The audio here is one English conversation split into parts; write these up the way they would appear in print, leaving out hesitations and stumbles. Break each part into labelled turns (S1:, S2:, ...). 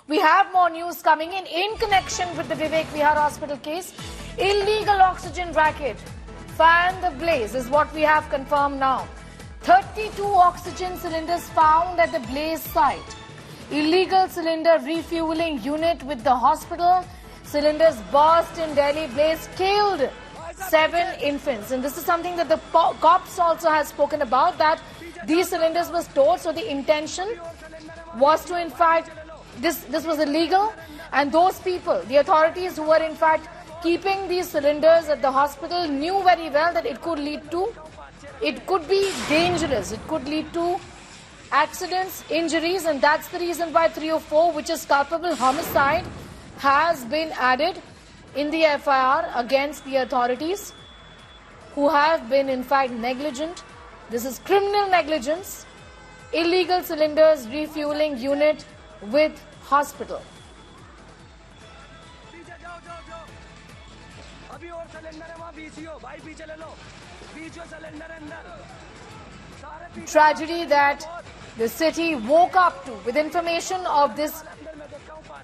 S1: We have more news coming in connection with the Vivek Vihar Hospital case. Illegal oxygen racket fanned the blaze is what we have confirmed now. 32 oxygen cylinders found at the blaze site. Illegal cylinder refueling unit with the hospital. Cylinders burst in Delhi. Blaze killed 7 infants. And this is something that the cops also has spoken about, that these cylinders were stored. So the intention was to, in fact, this was illegal. And those people, the authorities who were in fact keeping these cylinders at the hospital, knew very well that it could be dangerous. It could lead to accidents, injuries, and that's the reason why 304, which is culpable homicide, has been added in the FIR against the authorities who have been in fact negligent. This is criminal negligence, illegal cylinders refueling unit with hospital. Tragedy that the city woke up to with information of this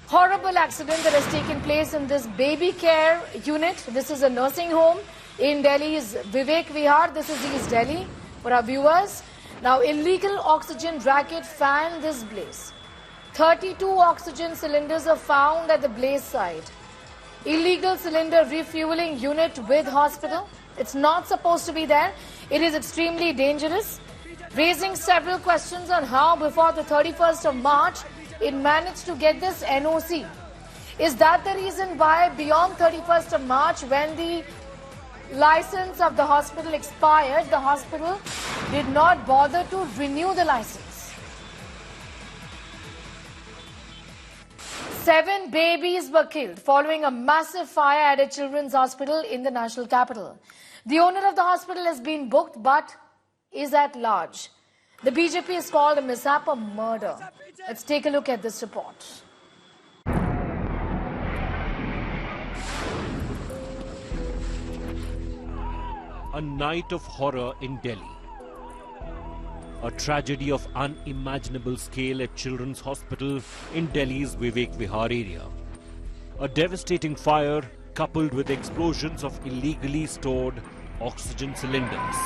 S1: horrible accident that has taken place in this baby care unit. This is a nursing home in Delhi's Vivek Vihar. This is East Delhi for our viewers. Now, illegal oxygen racket fanned this blaze. 32 oxygen cylinders are found at the blaze site. Illegal cylinder refueling unit with hospital. It's not supposed to be there. It is extremely dangerous, raising several questions on how before the 31st of March it managed to get this NOC. Is that the reason why beyond 31st of March, when the license of the hospital expired, the hospital did not bother to renew the license? 7 babies were killed following a massive fire at a children's hospital in the national capital. The owner of the hospital has been booked but is at large. The BJP has called a mishap a murder. Let's take a look at this report.
S2: A night of horror in Delhi. A tragedy of unimaginable scale at Children's Hospital in Delhi's Vivek Vihar area. A devastating fire coupled with explosions of illegally stored oxygen cylinders.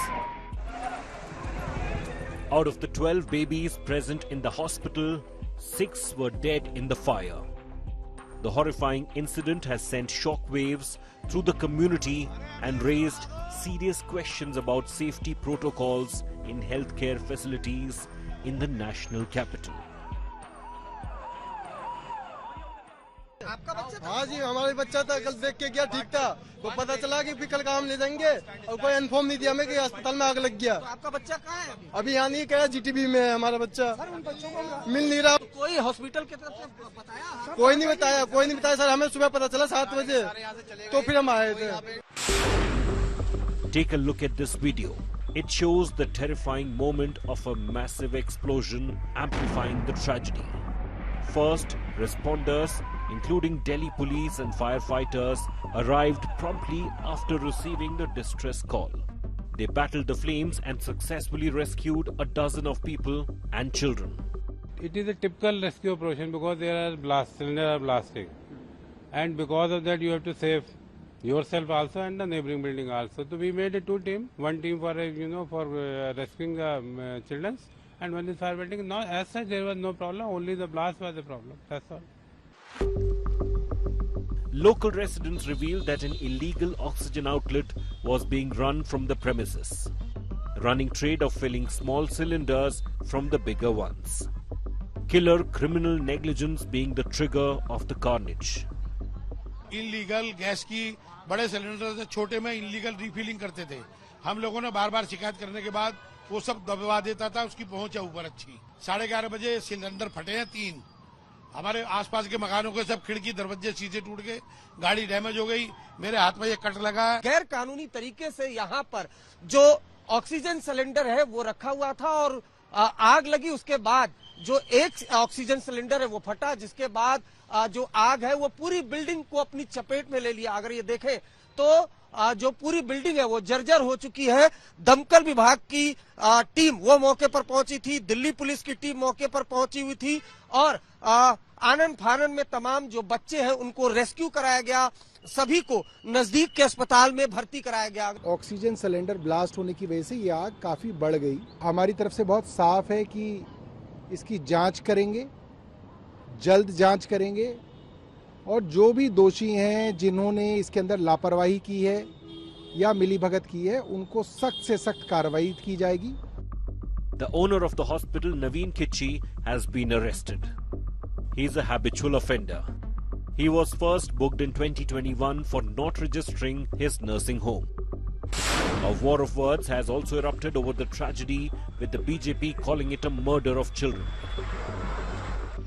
S2: Out of the 12 babies present in the hospital, 6 were dead in the fire. The horrifying incident has sent shockwaves through the community and raised serious questions about safety protocols in healthcare facilities in the national capital.
S3: हाँ जी, हमारे बच्चा था, कल देख के गया, ठीक था। वो पता चला कि कल काम ले जाएंगे और कोई इन्फॉर्म नहीं दिया हमें कि अस्पताल में आग लग गया।
S4: तो आपका बच्चा कहाँ है
S3: अभी यहाँ नहीं गया, जीटीबी में है हमारा बच्चा।
S4: सर, उन बच्चों को
S3: मिल नहीं रहा।
S4: कोई हॉस्पिटल की तरफ से बताया?
S3: कोई नहीं बताया सर। हमें सुबह पता चला 7 बजे, तो फिर हम आए थे।
S2: Take a look at this video. It shows the terrifying moment of a massive explosion amplifying the tragedy. First, responders, including Delhi police and firefighters, arrived promptly after receiving the distress call. They battled the flames and successfully rescued a dozen of people and children.
S5: It is a typical rescue operation because there are cylinders are blasting, and because of that you have to save yourself also and the neighboring building also. So we made a 2 team, 1 team for rescuing the children, and one is fire building. Now, as such, there was no problem. Only the blast was the problem. That's all.
S2: Local residents revealed that an illegal oxygen outlet was being run from the premises, running trade of filling small cylinders from the bigger ones. Killer criminal negligence being the trigger of the carnage.
S6: Illegal gas की बड़े cylinder से छोटे में illegal refilling करते थे। हम लोगों ने बार-बार शिकायत करने के बाद वो सब दबवा देता था, उसकी पहुंच है ऊपर अच्छी। 11:30 बजे सिलेंडर फटे हैं 3। हमारे आसपास के मकानों के सब खिड़की दरवाजे शीशे टूट गए, गाड़ी डैमेज हो गई, मेरे हाथ में ये कट लगा है।
S4: गैर कानूनी तरीके से यहाँ पर जो ऑक्सीजन सिलेंडर है वो रखा हुआ था और आग लगी। उसके बाद जो एक ऑक्सीजन सिलेंडर है वो फटा, जिसके बाद जो आग है वो पूरी बिल्डिंग को अपनी चपेट में ले लिया। अगर ये देखें तो जो पूरी बिल्डिंग है वो जर्जर हो चुकी है। दमकल विभाग की टीम वो मौके पर पहुंची थी, दिल्ली पुलिस की टीम मौके पर पहुंची हुई थी और आनन फानन में तमाम जो बच्चे हैं उनको रेस्क्यू कराया गया, सभी को नजदीक के अस्पताल में भर्ती कराया गया।
S7: ऑक्सीजन सिलेंडर ब्लास्ट होने की वजह से ये आग काफी बढ़ गई। हमारी तरफ से बहुत साफ है कि इसकी जांच करेंगे, जल्द जांच करेंगे और जो भी दोषी हैं जिन्होंने इसके अंदर लापरवाही की है या मिलीभगत की है उनको सख्त से सख्त कार्रवाई की जाएगी।
S2: The owner of the hospital, Naveen Kichi, has been arrested. He is a habitual offender. He was first booked in 2021 for not registering his nursing home. A war of words has also erupted over the tragedy, with the BJP calling it a murder of children.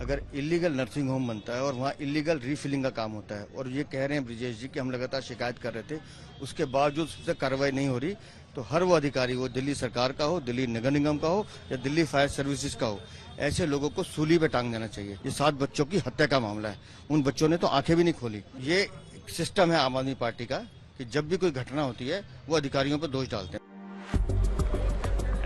S8: अगर illegal nursing home बनता है और वहाँ illegal refilling का काम होता है और ये कह रहे हैं ब्रिजेश जी कि हम लगातार शिकायत कर रहे थे, उसके बावजूद उससे कार्रवाई नहीं हो रही, तो हर वो अधिकारी, वो दिल्ली सरकार का हो, दिल्ली नगर निगम का हो या दिल्ली फायर सर्विसेज का हो, ऐसे लोगों को सूली पे टांग देना चाहिए। ये 7 बच्चों की हत्या का मामला है, उन बच्चों ने तो आंखें भी नहीं खोली। ये सिस्टम है आम आदमी पार्टी का कि जब भी कोई घटना होती है वो अधिकारियों पर दोष डालते हैं।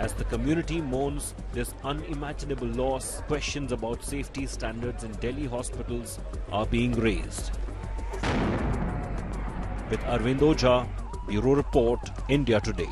S2: As the community mourns this unimaginable loss, questions about safety standards in Delhi hospitals are being raised. With Arvind Ojha, Bureau Report, India Today.